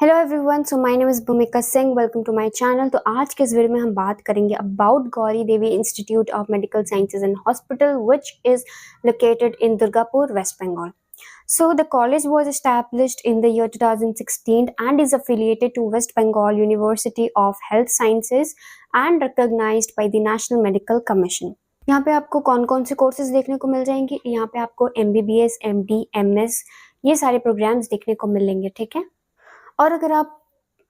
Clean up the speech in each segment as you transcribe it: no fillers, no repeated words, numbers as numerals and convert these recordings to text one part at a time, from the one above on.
Hello everyone, so my name is Bhumika Singh. Welcome to my channel. तो आज के इस वीडियो में हम बात करेंगे about Gauri Devi institute of medical sciences and hospital which is located in Durgapur, west Bengal. So the college was established in the year 2016 and is affiliated to West Bengal University of Health Sciences and recognized by the National Medical Commission. यहाँ पे आपको कौन कौन से courses देखने को मिल जाएंगे? यहाँ पे आपको MBBS, MD, MS ये सारे प्रोग्राम्स देखने को मिलेंगे, ठीक है। और अगर आप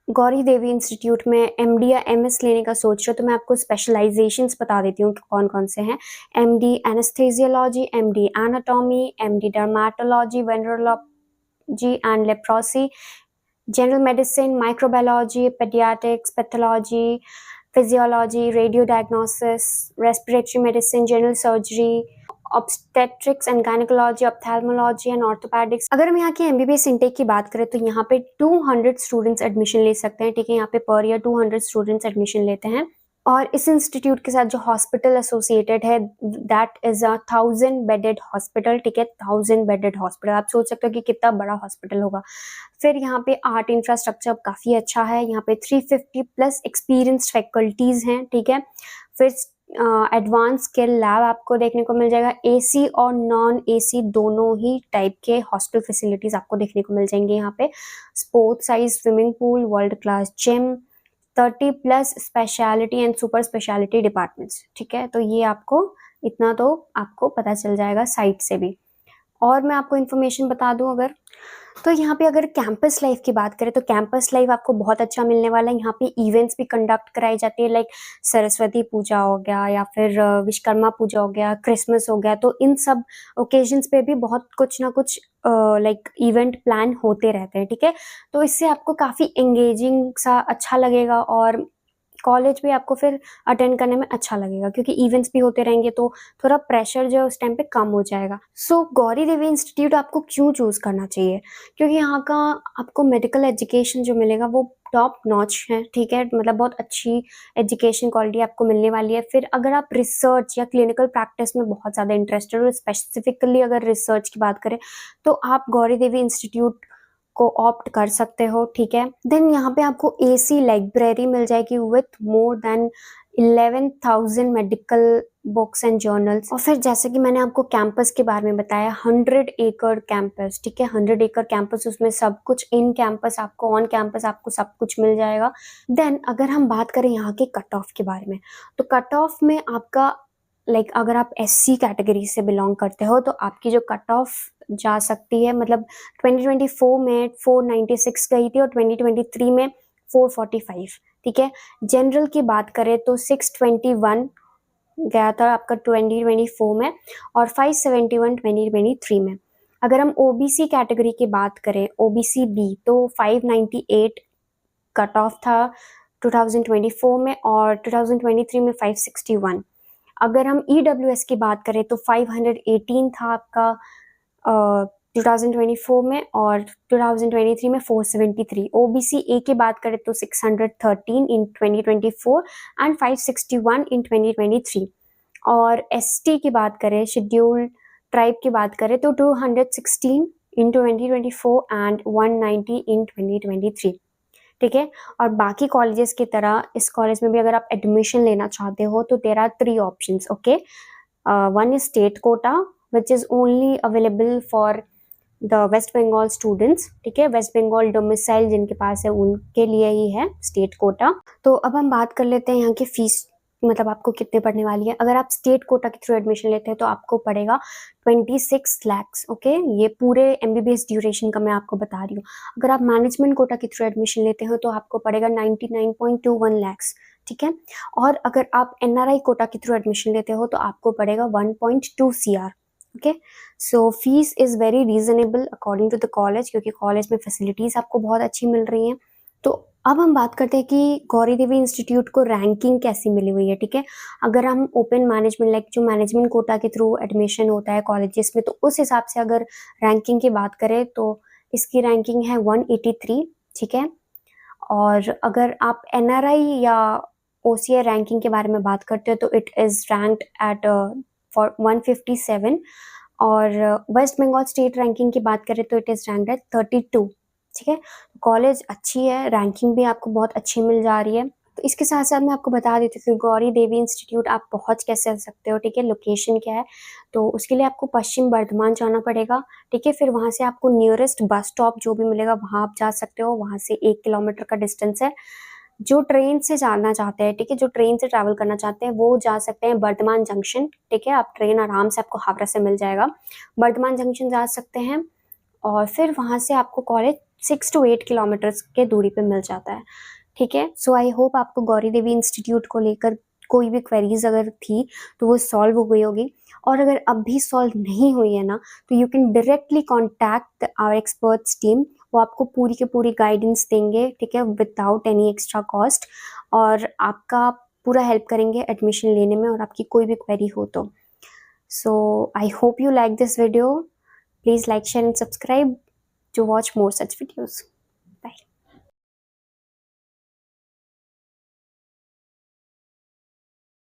गौरी देवी इंस्टीट्यूट में MD या MS लेने का सोच रहे हो तो मैं आपको स्पेशलाइजेशंस बता देती हूँ कि कौन कौन से हैं। MD anaesthesiology, MD anatomy, MD dermatology, venereology and leprosy, general medicine, microbiology, paediatrics, pathology, physiology, radio diagnosis, respiratory medicine, general surgery, obstetrics and gynaecology, ophthalmology and orthopaedics. अगर हम यहाँ की MBBS इनटेक की बात करें तो यहाँ पे 200 स्टूडेंट्स एडमिशन ले सकते हैं, ठीक है। यहाँ पे पर ईयर 200 स्टूडेंट्स एडमिशन लेते हैं। और इस इंस्टीट्यूट के साथ जो हॉस्पिटल एसोसिएटेड है that is a 1000 bedded hospital, ठीक है। 1000 बेडेड हॉस्पिटल, आप सोच सकते हो कि कितना बड़ा हॉस्पिटल होगा। फिर यहाँ पे आर्ट इंफ्रास्ट्रक्चर काफ़ी अच्छा है। यहाँ पे 350 प्लस एक्सपीरियंस्ड फैकल्टीज हैं, ठीक है। फिर एडवांस केयर लैब आपको देखने को मिल जाएगा। AC और नॉन AC दोनों ही टाइप के हॉस्टल फैसिलिटीज आपको देखने को मिल जाएंगे। यहाँ पे sports size swimming pool, world class gym, 30 plus speciality and super speciality departments, ठीक है। तो ये आपको इतना तो आपको पता चल जाएगा साइट से भी। और मैं आपको इन्फॉर्मेशन बता दूं अगर तो यहाँ पे अगर कैंपस लाइफ की बात करें तो कैंपस लाइफ आपको बहुत अच्छा मिलने वाला है। यहाँ पे इवेंट्स भी कंडक्ट कराई जाती है, लाइक सरस्वती पूजा हो गया या फिर विश्वकर्मा पूजा हो गया, क्रिसमस हो गया। तो इन सब ओकेजन्स पे भी बहुत कुछ ना कुछ लाइक इवेंट प्लान होते रहते हैं, ठीक है। तो इससे आपको काफ़ी एंगेजिंग सा अच्छा लगेगा और कॉलेज भी आपको फिर अटेंड करने में अच्छा लगेगा क्योंकि इवेंट्स भी होते रहेंगे तो थोड़ा प्रेशर जो है उस टाइम पे कम हो जाएगा। सो गौरी देवी इंस्टीट्यूट आपको क्यों चूज़ करना चाहिए? क्योंकि यहाँ का आपको मेडिकल एजुकेशन जो मिलेगा वो टॉप नॉच है, ठीक है। मतलब बहुत अच्छी एजुकेशन क्वालिटी आपको मिलने वाली है। फिर अगर आप रिसर्च या क्लिनिकल प्रैक्टिस में बहुत ज़्यादा इंटरेस्टेड हो, स्पेसिफिकली अगर रिसर्च की बात करें तो आप गौरी देवी इंस्टीट्यूट को ऑप्ट कर सकते हो, ठीक है। देन यहाँ पे आपको AC लाइब्रेरी मिल जाएगी with more than 11,000 medical books and journals. और फिर जैसे कि मैंने आपको कैंपस के बारे में बताया, 100 एकड़ कैंपस, ठीक है। 100 एकड़ कैंपस, उसमें सब कुछ इन कैंपस आपको, ऑन कैंपस आपको सब कुछ मिल जाएगा। देन अगर हम बात करें यहाँ के कट ऑफ के बारे में तो कट ऑफ में आपका लाइक अगर आप SC कैटेगरी से बिलोंग करते हो तो आपकी जो कट ऑफ जा सकती है, मतलब 2024 में 496 गई थी और 2023 में 445, ठीक है। जनरल की बात करें तो 621 गया था आपका 2024 में और 571 2023 में। अगर हम OBC कैटेगरी की बात करें, OBC B, तो 598 कट ऑफ था 2024 में और 2023 में 561। अगर हम EWS की बात करें तो 518 था आपका 2024 में और 2023 में 473। OBC A की बात करें तो 613 इन 2024 एंड 561 इन 2023। और ST की बात करें, शेड्यूल्ड ट्राइब की बात करें तो 216 इन 2024 एंड 190 इन 2023, ठीक है। और बाकी कॉलेजेस की तरह इस कॉलेज में भी अगर आप एडमिशन लेना चाहते हो तो there are 3 options, okay. One is state quota which is only available for the West Bengal students, ठीक है। वेस्ट बंगाल डोमिसाइल जिनके पास है उनके लिए ही है स्टेट कोटा। तो अब हम बात कर लेते हैं यहाँ की फीस, मतलब आपको कितने पड़ने वाली है। अगर आप स्टेट कोटा के थ्रू एडमिशन लेते हैं तो आपको पड़ेगा 26 lakhs, ओके। ये पूरे MBBS ड्यूरेशन का मैं आपको बता रही हूँ। अगर आप मैनेजमेंट कोटा के थ्रू एडमिशन लेते हो तो आपको पड़ेगा 99.21 lakhs, ठीक है। और अगर आप NRI कोटा के थ्रू एडमिशन लेते हो तो आपको पड़ेगा 1.2 CR, okay. So fees is very reasonable according to the college, क्योंकि कॉलेज में फैसिलिटीज़ आपको बहुत अच्छी मिल रही हैं। तो अब हम बात करते हैं कि गौरी देवी इंस्टीट्यूट को रैंकिंग कैसी मिली हुई है, ठीक है। अगर हम ओपन मैनेजमेंट लाइक जो मैनेजमेंट कोटा के थ्रू एडमिशन होता है कॉलेजेस में तो उस हिसाब से अगर रैंकिंग की बात करें तो इसकी रैंकिंग है 183, ठीक है। और अगर आप NRI या OCI रैंकिंग के बारे में बात करते हो तो इट इज़ रैंक्ड एट 157। और वेस्ट बंगाल स्टेट रैंकिंग की बात करें तो इट इज़ रैंक्ड एट 32, ठीक है। कॉलेज अच्छी है, रैंकिंग भी आपको बहुत अच्छी मिल जा रही है। तो इसके साथ साथ मैं आपको बता देती हूँ कि गौरी देवी इंस्टीट्यूट आप पहुँच कैसे सकते हो, ठीक है। लोकेशन क्या है, तो उसके लिए आपको पश्चिम बर्धमान जाना पड़ेगा, ठीक है। फिर वहाँ से आपको नियरेस्ट बस स्टॉप जो भी मिलेगा वहाँ आप जा सकते हो। वहाँ से 1 किलोमीटर का डिस्टेंस है। जो ट्रेन से जाना चाहते हैं, ठीक है, जो ट्रेन से ट्रैवल करना चाहते हैं वो जा सकते हैं बर्धमान जंक्शन, ठीक है। आप ट्रेन आराम से आपको हावड़ा से मिल जाएगा, बर्धमान जंक्शन जा सकते हैं। और फिर वहाँ से आपको कॉलेज 6 to 8 किलोमीटर्स के दूरी पे मिल जाता है, ठीक है। सो आई होप आपको गौरी देवी इंस्टीट्यूट को लेकर कोई भी क्वेरीज अगर थी तो वो सॉल्व हो गई होगी। और अगर अब भी सॉल्व नहीं हुई है ना, तो you can directly contact our experts team. वो आपको पूरी की पूरी गाइडेंस देंगे, ठीक है, विदाउट एनी एक्स्ट्रा कॉस्ट, और आपका पूरा हेल्प करेंगे एडमिशन लेने में और आपकी कोई भी क्वेरी हो तो। So I hope you like this video. Please like, share and subscribe to watch more such videos.